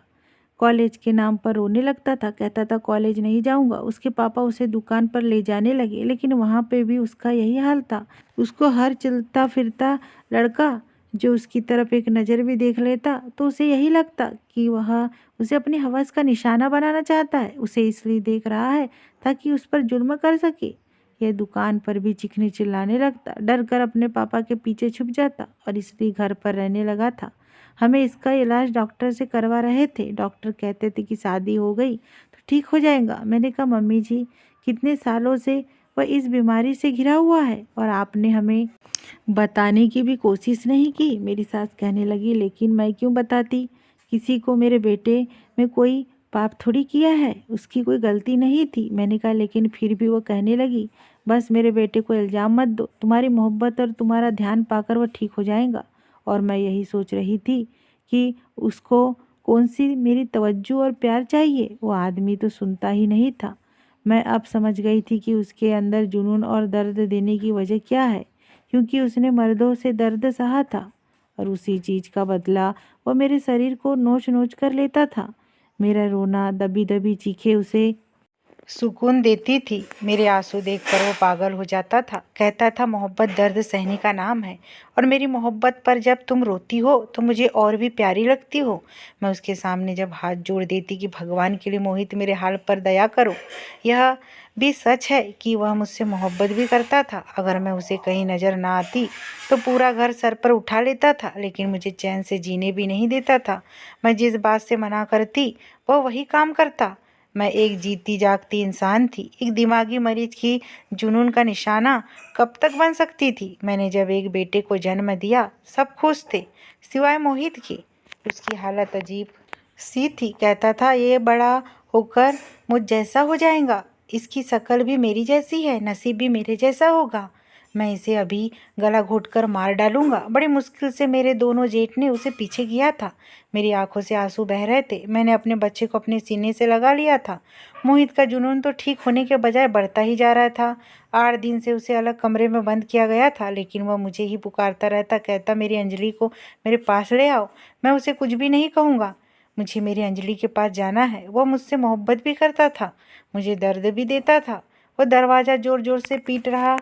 [SPEAKER 1] कॉलेज के नाम पर रोने लगता था, कहता था कॉलेज नहीं जाऊंगा। उसके पापा उसे दुकान पर ले जाने लगे लेकिन वहाँ पे भी उसका यही हाल था। उसको हर चलता फिरता लड़का जो उसकी तरफ एक नज़र भी देख लेता तो उसे यही लगता कि वह उसे अपनी हवस का निशाना बनाना चाहता है। उसे इसलिए देख रहा है ताकि उस पर जुल्म कर सके। यह दुकान पर भी चीखने चिल्लाने लगता, डर कर अपने पापा के पीछे छुप जाता और इसलिए घर पर रहने लगा था। हमें इसका इलाज डॉक्टर से करवा रहे थे। डॉक्टर कहते थे कि शादी हो गई तो ठीक हो जाएगा। मैंने कहा, मम्मी जी, कितने सालों से वह इस बीमारी से घिरा हुआ है और आपने हमें बताने की भी कोशिश नहीं की। मेरी सास कहने लगी, लेकिन मैं क्यों बताती? किसी को मेरे बेटे में कोई पाप थोड़ी किया है, उसकी कोई गलती नहीं थी। मैंने कहा, लेकिन फिर भी वो कहने लगी, बस मेरे बेटे को इल्ज़ाम मत दो, तुम्हारी मोहब्बत और तुम्हारा ध्यान पाकर वो ठीक हो जाएगा। और मैं यही सोच रही थी कि उसको कौन सी मेरी तवज्जो और प्यार चाहिए। वो आदमी तो सुनता ही नहीं था। मैं अब समझ गई थी कि उसके अंदर जुनून और दर्द देने की वजह क्या है, क्योंकि उसने मर्दों से दर्द सहा था और उसी चीज़ का बदला वो मेरे शरीर को नोच नोच कर लेता था। मेरा रोना, दबी दबी चीखें उसे सुकून देती थी। मेरे आंसू देखकर वो पागल हो जाता था। कहता था, मोहब्बत दर्द सहने का नाम है और मेरी मोहब्बत पर जब तुम रोती हो तो मुझे और भी प्यारी लगती हो। मैं उसके सामने जब हाथ जोड़ देती कि भगवान के लिए मोहित मेरे हाल पर दया करो। यह भी सच है कि वह मुझसे मोहब्बत भी करता था। अगर मैं उसे कहीं नज़र ना आती तो पूरा घर सर पर उठा लेता था, लेकिन मुझे चैन से जीने भी नहीं देता था। मैं जिस बात से मना करती वह वही काम करता। मैं एक जीती जागती इंसान थी, एक दिमागी मरीज की जुनून का निशाना कब तक बन सकती थी। मैंने जब एक बेटे को जन्म दिया सब खुश थे सिवाय मोहित के। उसकी हालत अजीब सी थी। कहता था, ये बड़ा होकर मुझ जैसा हो जाएगा, इसकी शक्ल भी मेरी जैसी है, नसीब भी मेरे जैसा होगा, मैं इसे अभी गला घोटकर मार डालूंगा। बड़ी मुश्किल से मेरे दोनों जेठ ने उसे पीछे किया था। मेरी आंखों से आंसू बह रहे थे। मैंने अपने बच्चे को अपने सीने से लगा लिया था। मोहित का जुनून तो ठीक होने के बजाय बढ़ता ही जा रहा था। 8 दिन से उसे अलग कमरे में बंद किया गया था, लेकिन वह मुझे ही पुकारता रहता। कहता, मेरी अंजलि को मेरे पास ले आओ। मैं उसे कुछ भी नहीं कहूँगा, मुझे मेरी अंजलि के पास जाना है। वह मुझसे मोहब्बत भी करता था, मुझे दर्द भी देता था। वह दरवाज़ा ज़ोर ज़ोर से पीट रहा,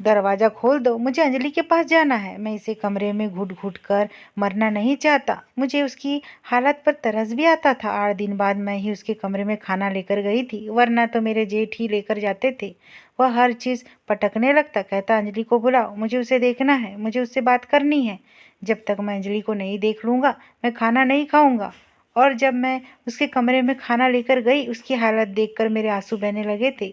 [SPEAKER 1] दरवाज़ा खोल दो, मुझे अंजलि के पास जाना है। मैं इसे कमरे में घुट घुट कर मरना नहीं चाहता। मुझे उसकी हालत पर तरस भी आता था। 8 दिन बाद मैं ही उसके कमरे में खाना लेकर गई थी, वरना तो मेरे जेठ ही लेकर जाते थे। वह हर चीज़ पटकने लगता। कहता, अंजलि को बुलाओ, मुझे उसे देखना है, मुझे उससे बात करनी है। जब तक मैं अंजलि को नहीं देख लूँगा मैं खाना नहीं खाऊँगा। और जब मैं उसके कमरे में खाना लेकर गई, उसकी हालत देखकर मेरे आंसू बहने लगे थे।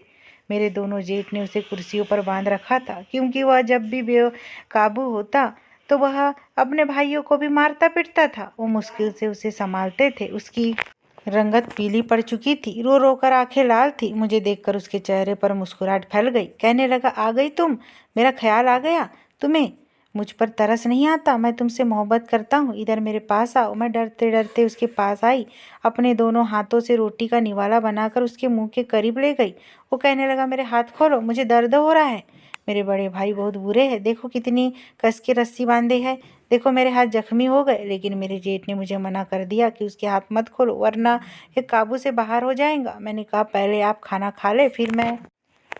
[SPEAKER 1] मेरे दोनों जेठ ने उसे कुर्सियों पर बांध रखा था, क्योंकि वह जब भी बेकाबू होता तो वह अपने भाइयों को भी मारता पीटता था। वो मुश्किल से उसे संभालते थे। उसकी रंगत पीली पड़ चुकी थी, रो रो कर आंखें लाल थी। मुझे देखकर उसके चेहरे पर मुस्कुराहट फैल गई। कहने लगा, आ गई तुम, मेरा ख्याल आ गया तुम्हें। मुझ पर तरस नहीं आता, मैं तुमसे मोहब्बत करता हूँ, इधर मेरे पास आओ। मैं डरते डरते उसके पास आई, अपने दोनों हाथों से रोटी का निवाला बनाकर उसके मुंह के करीब ले गई। वो कहने लगा, मेरे हाथ खोलो, मुझे दर्द हो रहा है। मेरे बड़े भाई बहुत बुरे हैं, देखो कितनी कस के रस्सी बांधे है, देखो मेरे हाथ जख्मी हो गए। लेकिन मेरे जेठ ने मुझे मना कर दिया कि उसके हाथ मत खोलो, वरना ये काबू से बाहर हो जाएगा। मैंने कहा, पहले आप खाना खा ले, फिर मैं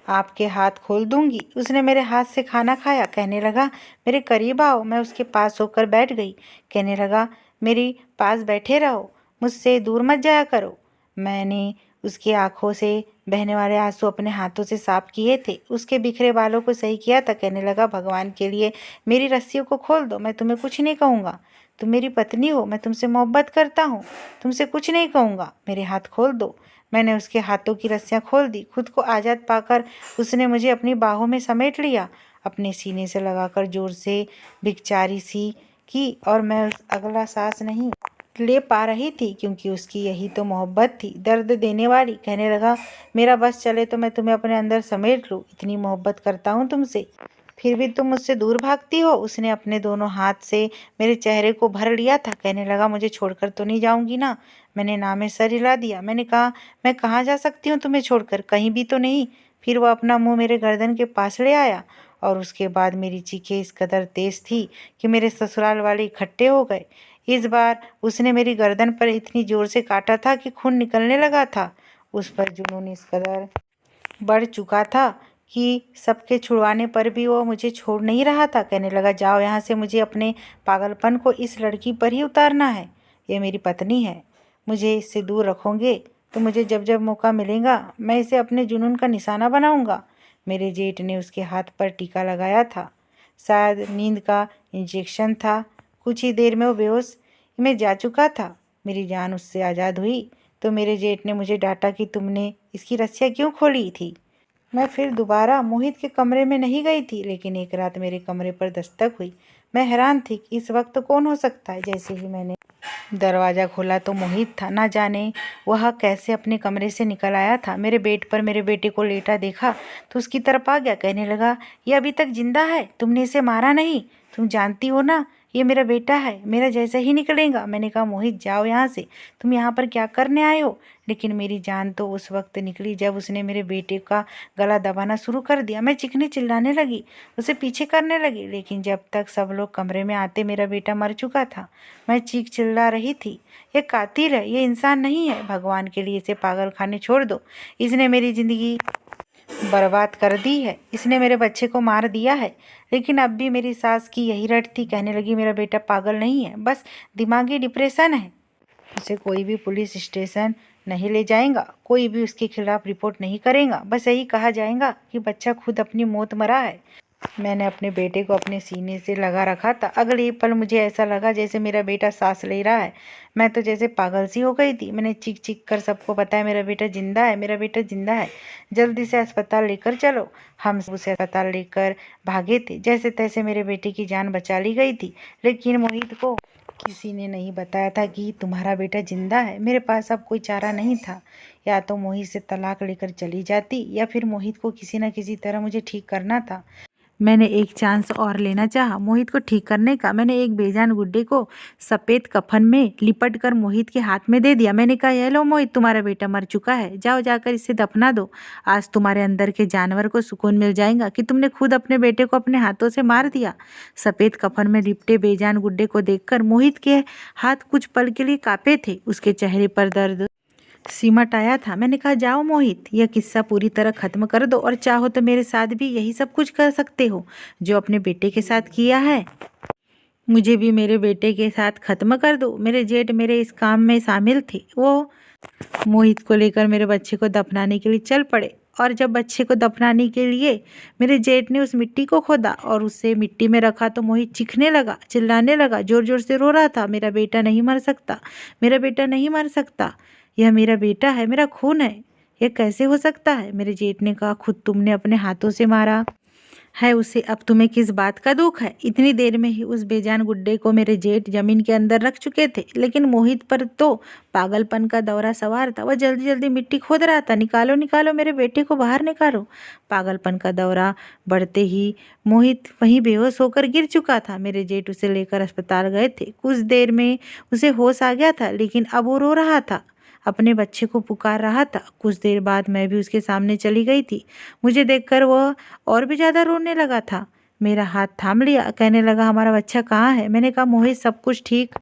[SPEAKER 1] आपके हाथ खोल दूंगी। उसने मेरे हाथ से खाना खाया। कहने लगा, मेरे करीब आओ। मैं उसके पास होकर बैठ गई। कहने लगा, मेरे पास बैठे रहो, मुझसे दूर मत जाया करो। मैंने उसकी आंखों से बहने वाले आंसू अपने हाथों से साफ किए थे, उसके बिखरे बालों को सही किया था। कहने लगा, भगवान के लिए मेरी रस्सियों को खोल दो, मैं तुम्हें कुछ नहीं कहूँगा। तुम मेरी पत्नी हो, मैं तुमसे मोहब्बत करता हूँ, तुमसे कुछ नहीं कहूँगा, मेरे हाथ खोल दो। मैंने उसके हाथों की रस्सियाँ खोल दी। खुद को आज़ाद पाकर उसने मुझे अपनी बाहों में समेट लिया, अपने सीने से लगाकर जोर से बिकचारी सी की, और मैं अगला सांस नहीं ले पा रही थी, क्योंकि उसकी यही तो मोहब्बत थी, दर्द देने वाली। कहने लगा, मेरा बस चले तो मैं तुम्हें अपने अंदर समेट लूँ, इतनी मोहब्बत करता हूँ तुमसे, फिर भी तुम मुझसे दूर भागती हो। उसने अपने दोनों हाथ से मेरे चेहरे को भर लिया था। कहने लगा, मुझे छोड़कर तो नहीं जाऊंगी ना। मैंने ना में सर हिला दिया। मैंने कहा, मैं कहाँ जा सकती हूँ तुम्हें छोड़कर, कहीं भी तो नहीं। फिर वह अपना मुंह मेरे गर्दन के पास ले आया, और उसके बाद मेरी चीखें इस कदर तेज थी कि मेरे ससुराल वाले इकट्ठे हो गए। इस बार उसने मेरी गर्दन पर इतनी जोर से काटा था कि खून निकलने लगा था। उस पर जुनून इस कदर बढ़ चुका था कि सबके छुड़वाने पर भी वो मुझे छोड़ नहीं रहा था। कहने लगा, जाओ यहाँ से, मुझे अपने पागलपन को इस लड़की पर ही उतारना है। ये मेरी पत्नी है, मुझे इससे दूर रखोगे तो मुझे जब जब मौका मिलेगा मैं इसे अपने जुनून का निशाना बनाऊंगा। मेरे जेठ ने उसके हाथ पर टीका लगाया था। शायद नींद का इंजेक्शन था। कुछ ही देर में वो बेहोश में जा चुका था। मेरी जान उससे आज़ाद हुई तो मेरे जेठ ने मुझे डांटा कि तुमने इसकी रस्सियाँ क्यों खोली थी। मैं फिर दोबारा मोहित के कमरे में नहीं गई थी, लेकिन एक रात मेरे कमरे पर दस्तक हुई। मैं हैरान थी कि इस वक्त कौन हो सकता है। जैसे ही मैंने दरवाज़ा खोला तो मोहित था। ना जाने वह कैसे अपने कमरे से निकल आया था। मेरे बेड पर मेरे बेटे को लेटा देखा तो उसकी तरफ आ गया। कहने लगा, ये अभी तक जिंदा है, तुमने इसे मारा नहीं। तुम जानती हो ना, ये मेरा बेटा है, मेरा जैसा ही निकलेगा। मैंने कहा, मोहित जाओ यहाँ से, तुम यहाँ पर क्या करने आए हो। लेकिन मेरी जान तो उस वक्त निकली जब उसने मेरे बेटे का गला दबाना शुरू कर दिया। मैं चीखने चिल्लाने लगी, उसे पीछे करने लगी, लेकिन जब तक सब लोग कमरे में आते मेरा बेटा मर चुका था। मैं चीख चिल्ला रही थी, ये कातिल है, ये इंसान नहीं है। भगवान के लिए इसे पागल खाने छोड़ दो। इसने मेरी ज़िंदगी बर्बाद कर दी है, इसने मेरे बच्चे को मार दिया है। लेकिन अब भी मेरी सास की यही रट थी। कहने लगी, मेरा बेटा पागल नहीं है, बस दिमागी डिप्रेशन है। उसे कोई भी पुलिस स्टेशन नहीं ले जाएगा, कोई भी उसके खिलाफ रिपोर्ट नहीं करेगा। बस यही कहा जाएगा कि बच्चा खुद अपनी मौत मरा है। मैंने अपने बेटे को अपने सीने से लगा रखा था। अगले ही पल मुझे ऐसा लगा जैसे मेरा बेटा सांस ले रहा है। मैं तो जैसे पागल सी हो गई थी। मैंने चीख चीख कर सबको बताया, मेरा बेटा जिंदा है, मेरा बेटा जिंदा है, जल्दी से अस्पताल लेकर चलो। हम सब उसे अस्पताल लेकर भागे थे। जैसे तैसे मेरे बेटे की जान बचा ली गई थी। लेकिन मोहित को किसी ने नहीं बताया था कि तुम्हारा बेटा जिंदा है। मेरे पास अब कोई चारा नहीं था। या तो मोहित से तलाक लेकर चली जाती या फिर मोहित को किसी न किसी तरह मुझे ठीक करना था। मैंने एक चांस और लेना चाहा मोहित को ठीक करने का। मैंने एक बेजान गुड्डे को सफ़ेद कफन में लिपट कर मोहित के हाथ में दे दिया। मैंने कहा, ये लो मोहित, तुम्हारा बेटा मर चुका है, जाओ जाकर इसे दफना दो। आज तुम्हारे अंदर के जानवर को सुकून मिल जाएगा कि तुमने खुद अपने बेटे को अपने हाथों से मार दिया। सफ़ेद कफन में लिपटे बेजान गुड्डे को देखकर मोहित के हाथ कुछ पल के लिए काँपे थे। उसके चेहरे पर दर्द सिमट आया था। मैंने कहा, जाओ मोहित, यह किस्सा पूरी तरह ख़त्म कर दो और चाहो तो मेरे साथ भी यही सब कुछ कर सकते हो जो अपने बेटे के साथ किया है। मुझे भी मेरे बेटे के साथ ख़त्म कर दो। मेरे जेठ मेरे इस काम में शामिल थे। वो मोहित को लेकर मेरे बच्चे को दफनाने के लिए चल पड़े। और जब बच्चे को दफनाने के लिए मेरे जेठ ने उस मिट्टी को खोदा और उसे मिट्टी में रखा तो मोहित चीखने लगा, चिल्लाने लगा, ज़ोर ज़ोर से रो रहा था, मेरा बेटा नहीं मर सकता, मेरा बेटा नहीं मर सकता, यह मेरा बेटा है, मेरा खून है, यह कैसे हो सकता है। मेरे जेठ ने कहा, खुद तुमने अपने हाथों से मारा है उसे, अब तुम्हें किस बात का दुख है। इतनी देर में ही उस बेजान गुड्डे को मेरे जेठ जमीन के अंदर रख चुके थे। लेकिन मोहित पर तो पागलपन का दौरा सवार था। वह जल्दी जल्दी मिट्टी खोद रहा था, निकालो निकालो, मेरे बेटे को बाहर निकालो। पागलपन का दौरा बढ़ते ही मोहित वहीं बेहोश होकर गिर चुका था। मेरे जेठ उसे लेकर अस्पताल गए थे। कुछ देर में उसे होश आ गया था, लेकिन अब वो रो रहा था, अपने बच्चे को पुकार रहा था। कुछ देर बाद मैं भी उसके सामने चली गई थी। मुझे देखकर वह और भी ज़्यादा रोने लगा था। मेरा हाथ थाम लिया, कहने लगा, हमारा बच्चा कहाँ है। मैंने कहा, मोहित, सब कुछ ठीक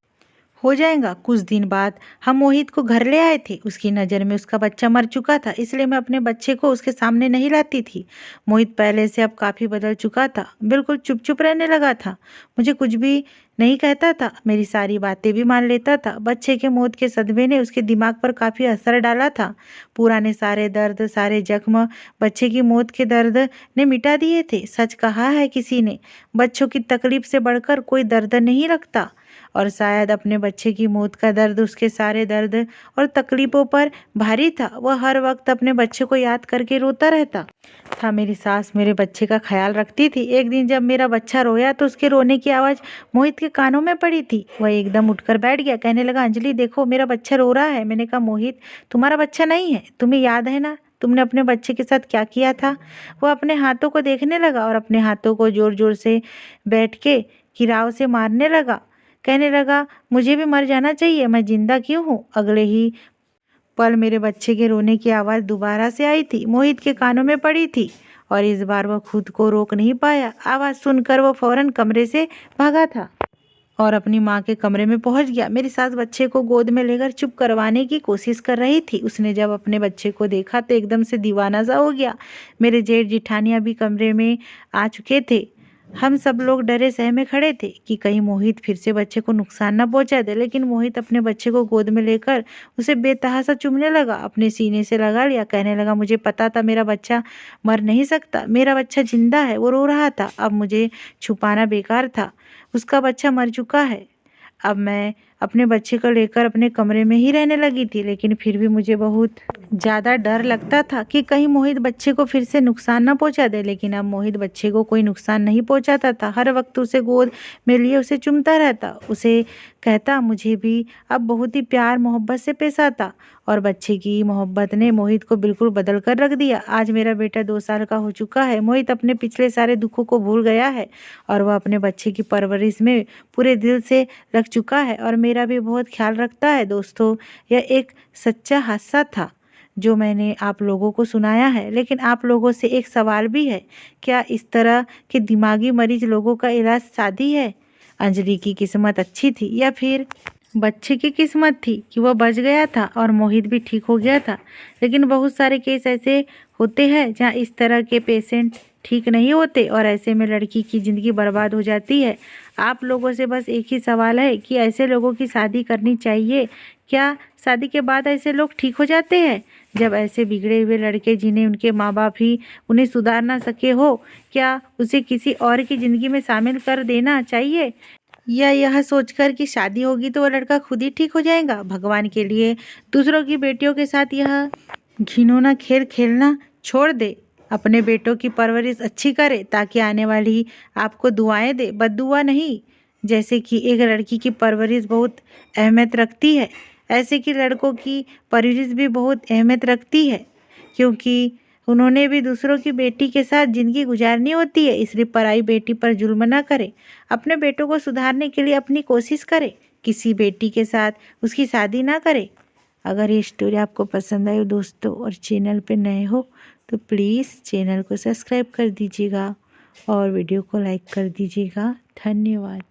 [SPEAKER 1] हो जाएगा। कुछ दिन बाद हम मोहित को घर ले आए थे। उसकी नज़र में उसका बच्चा मर चुका था, इसलिए मैं अपने बच्चे को उसके सामने नहीं लाती थी। मोहित पहले से अब काफ़ी बदल चुका था, बिल्कुल चुप चुप रहने लगा था, मुझे कुछ भी नहीं कहता था, मेरी सारी बातें भी मान लेता था। बच्चे के मौत के सदमे ने उसके दिमाग पर काफ़ी असर डाला था। पुराने सारे दर्द, सारे जख्म बच्चे की मौत के दर्द ने मिटा दिए थे। सच कहा है किसी ने, बच्चों की तकलीफ से बढ़कर कोई दर्द नहीं लगता। और शायद अपने बच्चे की मौत का दर्द उसके सारे दर्द और तकलीफ़ों पर भारी था। वह हर वक्त अपने बच्चे को याद करके रोता रहता था। मेरी सास मेरे बच्चे का ख्याल रखती थी। एक दिन जब मेरा बच्चा रोया तो उसके रोने की आवाज़ मोहित के कानों में पड़ी थी। वह एकदम उठकर बैठ गया, कहने लगा, अंजलि देखो, मेरा बच्चा रो रहा है। मैंने कहा, मोहित, तुम्हारा बच्चा नहीं है, तुम्हें याद है ना तुमने अपने बच्चे के साथ क्या किया था। वह अपने हाथों को देखने लगा और अपने हाथों को ज़ोर ज़ोर से बैठ के किराव से मारने लगा। कहने लगा, मुझे भी मर जाना चाहिए, मैं जिंदा क्यों हूँ। अगले ही पल मेरे बच्चे के रोने की आवाज़ दोबारा से आई थी, मोहित के कानों में पड़ी थी। और इस बार वह खुद को रोक नहीं पाया। आवाज़ सुनकर वह फौरन कमरे से भागा था। और अपनी माँ के कमरे में पहुंच गया। मेरी सास बच्चे को गोद में लेकर चुप करवाने की कोशिश कर रही थी। उसने जब अपने बच्चे को देखा तो एकदम से दीवाना सा हो गया। मेरे जेठ जिठानियाँ भी कमरे में आ चुके थे। हम सब लोग डरे सहमे खड़े थे कि कहीं मोहित फिर से बच्चे को नुकसान न पहुंचा दे। लेकिन मोहित अपने बच्चे को गोद में लेकर उसे बेतहासा चूमने लगा, अपने सीने से लगा लिया। कहने लगा, मुझे पता था मेरा बच्चा मर नहीं सकता, मेरा बच्चा जिंदा है। वो रो रहा था। अब मुझे छुपाना बेकार था, उसका बच्चा मर चुका है। अब मैं अपने बच्चे को लेकर अपने कमरे में ही रहने लगी थी। लेकिन फिर भी मुझे बहुत ज़्यादा डर लगता था कि कहीं मोहित बच्चे को फिर से नुकसान न पहुंचा दे। लेकिन अब मोहित बच्चे को कोई नुकसान नहीं पहुंचाता था। हर वक्त उसे गोद में लिए उसे चूमता रहता, उसे कहता मुझे भी अब बहुत ही प्यार मोहब्बत से पेश आता। और बच्चे की मोहब्बत ने मोहित को बिल्कुल बदल कर रख दिया। आज मेरा बेटा 2 साल का हो चुका है। मोहित अपने पिछले सारे दुखों को भूल गया है और वह अपने बच्चे की परवरिश में पूरे दिल से लग चुका है और मेरा भी बहुत ख्याल रखता है। दोस्तों, यह एक सच्चा हादसा था जो मैंने आप लोगों को सुनाया है। लेकिन आप लोगों से एक सवाल भी है, क्या इस तरह के दिमागी मरीज लोगों का इलाज शादी है? अंजलि की किस्मत अच्छी थी या फिर बच्चे की किस्मत थी कि वह बच गया था और मोहित भी ठीक हो गया था? लेकिन बहुत सारे केस ऐसे होते हैं जहां इस तरह के पेशेंट ठीक नहीं होते और ऐसे में लड़की की ज़िंदगी बर्बाद हो जाती है। आप लोगों से बस एक ही सवाल है कि ऐसे लोगों की शादी करनी चाहिए? क्या शादी के बाद ऐसे लोग ठीक हो जाते हैं? जब ऐसे बिगड़े हुए लड़के जिन्हें उनके माँ बाप ही उन्हें सुधार ना सके हो, क्या उसे किसी और की ज़िंदगी में शामिल कर देना चाहिए? या यह सोचकर कि शादी होगी तो वह लड़का खुद ही ठीक हो जाएगा? भगवान के लिए दूसरों की बेटियों के साथ यह घिनौना खेल खेलना छोड़ दे। अपने बेटों की परवरिश अच्छी करे ताकि आने वाली आपको दुआएं दे, बद्दुआ नहीं। जैसे कि एक लड़की की परवरिश बहुत अहमियत रखती है, ऐसे कि लड़कों की परवरिश भी बहुत अहमियत रखती है, क्योंकि उन्होंने भी दूसरों की बेटी के साथ ज़िंदगी गुजारनी होती है। इसलिए पराई बेटी पर जुल्म ना करें। अपने बेटों को सुधारने के लिए अपनी कोशिश करें। किसी बेटी के साथ उसकी शादी ना करें। अगर ये स्टोरी आपको पसंद आई हो दोस्तों और चैनल पे नए हो तो प्लीज़ चैनल को सब्सक्राइब कर दीजिएगा और वीडियो को लाइक कर दीजिएगा। धन्यवाद।